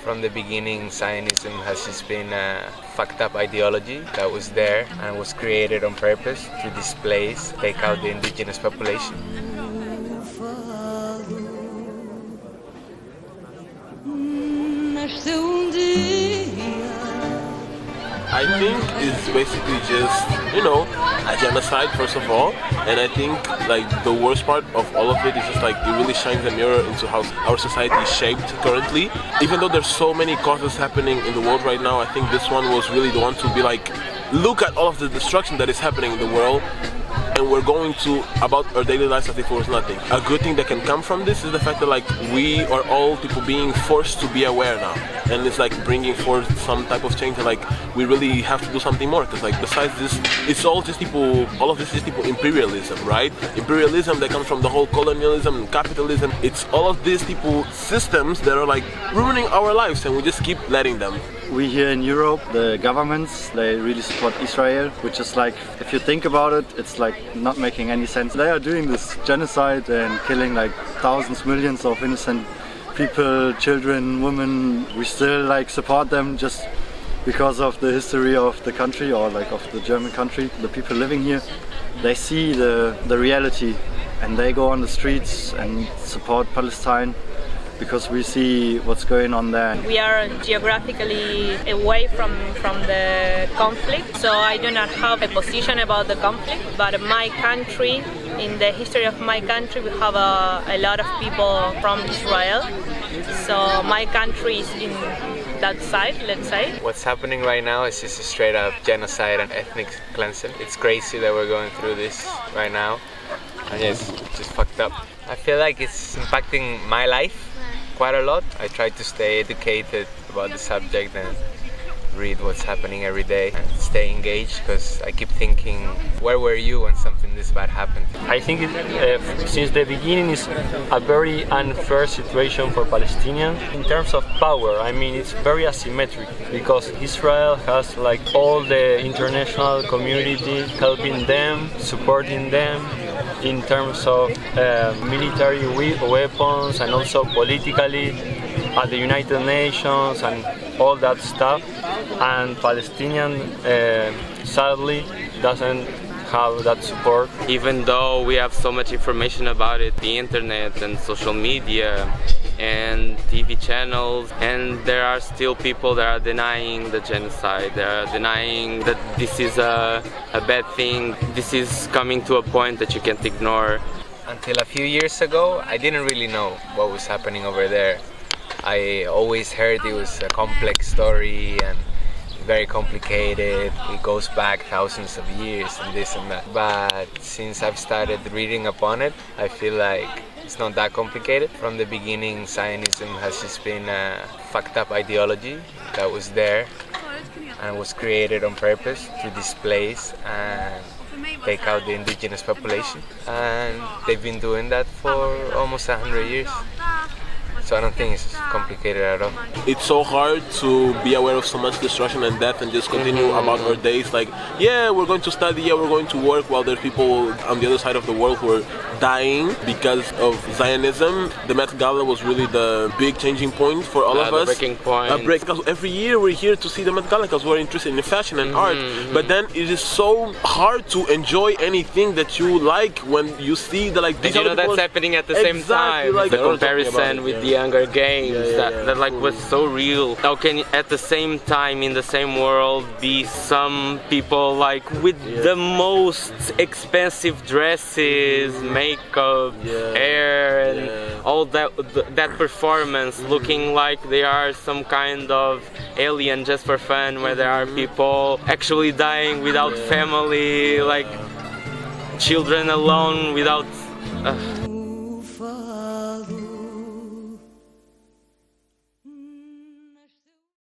From the beginning, Zionism has just been a fucked up ideology that was there and was created on purpose to displace, take out the indigenous population. I think it's basically just, a genocide first of all, and I think like the worst part of all of it is just like it really shines a mirror into how our society is shaped currently. Even though there's so many causes happening in the world right now, I think this one was really the one to be like, look at all of the destruction that is happening in the world, and we're going to about our daily lives as if it was nothing. A good thing that can come from this is the fact that like we are all people being forced to be aware now, and it's like bringing forth some type of change. And like we really have to do something more, because like besides this, it's all of this is people imperialism, right? Imperialism that comes from the whole colonialism and capitalism. It's all of these people systems that are like ruining our lives, and we just keep letting them. We here in Europe, the governments, they really support Israel, which is like, if you think about it, it's like not making any sense. They are doing this genocide and killing like thousands, millions of innocent people, children, women. We still like support them just because of the history of the country, or like of the German country. The people living here, they see the reality, and they go on the streets and support Palestine, because we see what's going on there. We are geographically away from the conflict, so I do not have a position about the conflict, but my country, in the history of my country, we have a lot of people from Israel, so my country is in that side, let's say. What's happening right now is just a straight up genocide and ethnic cleansing. It's crazy that we're going through this right now, and it's just fucked up. I feel like it's impacting my life quite a lot. I try to stay educated about the subject and read what's happening every day and stay engaged, because I keep thinking, where were you when something this bad happened? I think since the beginning is a very unfair situation for Palestinians. In terms of power, I mean, it's very asymmetric, because Israel has like all the international community helping them, supporting them in terms of military weapons, and also politically at the United Nations and all that stuff. And Palestinian sadly doesn't have that support. Even though we have so much information about it, the internet and social media and TV channels, and there are still people that are denying the genocide. They are denying that this is a bad thing. This is coming to a point that you can't ignore. Until a few years ago, I didn't really know what was happening over there. I always heard it was a complex story and very complicated. It goes back thousands of years and this and that. But since I've started reading upon it, I feel like it's not that complicated. From the beginning, Zionism has just been a fucked up ideology that was there and was created on purpose to displace and take out the indigenous population. And they've been doing that for almost 100 years. So I don't think it's complicated at all. It's so hard to be aware of so much destruction and death and just continue about our days like, yeah, we're going to study, yeah, we're going to work, while there's people on the other side of the world who are dying because of Zionism. The Met Gala was really the big changing point for all of us. Breaking point. Because every year we're here to see the Met Gala because we're interested in fashion and art. But then it is so hard to enjoy anything that you like when you see the like. And you know that's happening at the same time. Like the comparison with the Hunger Games that like was so real. How can at the same time in the same world be some people like with the most expensive dresses, makeup, hair, and all that performance looking like they are some kind of alien just for fun, where there are people actually dying without family, like children alone without